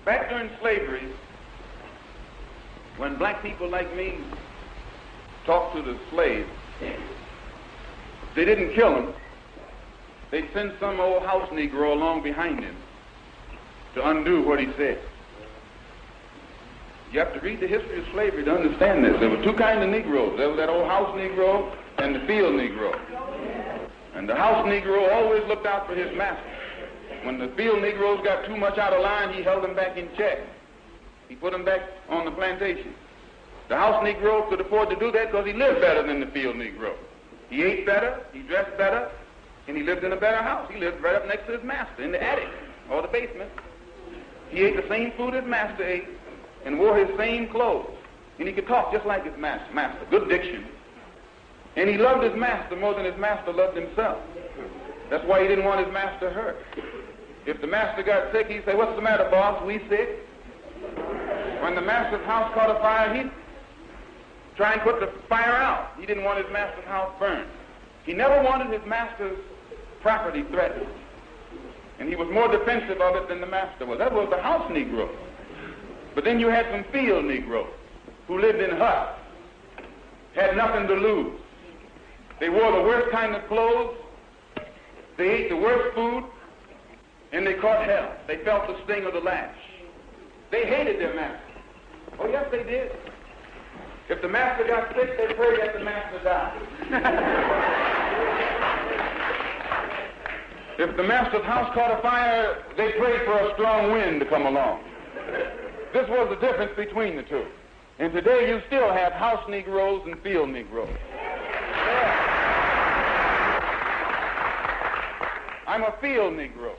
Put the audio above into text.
Back during slavery, when black people like me talked to the slaves, they didn't kill him. They'd send some old house Negro along behind him to undo what he said. You have to read the history of slavery to understand this. There were two kinds of Negroes. There was that old house Negro and the field Negro. And the house Negro always looked out for his master. When the field Negroes got too much out of line, he held them back in check. He put them back on the plantation. The house Negro could afford to do that because he lived better than the field Negro. He ate better, he dressed better, and he lived in a better house. He lived right up next to his master in the attic or the basement. He ate the same food his master ate and wore his same clothes. And he could talk just like his master. Good diction. And he loved his master more than his master loved himself. That's why he didn't want his master hurt. If the master got sick, he'd say, "What's the matter, boss? We sick?" When the master's house caught a fire, he'd try and put the fire out. He didn't want his master's house burned. He never wanted his master's property threatened. And he was more defensive of it than the master was. That was the house Negro. But then you had some field Negroes who lived in huts, had nothing to lose. They wore the worst kind of clothes, they ate the worst food, and they caught hell. They felt the sting of the lash. They hated their master. Oh, yes, they did. If the master got sick, they prayed that the master died. If the master's house caught a fire, they prayed for a strong wind to come along. This was the difference between the two. And today you still have house Negroes and field Negroes. Yeah. I'm a field Negro.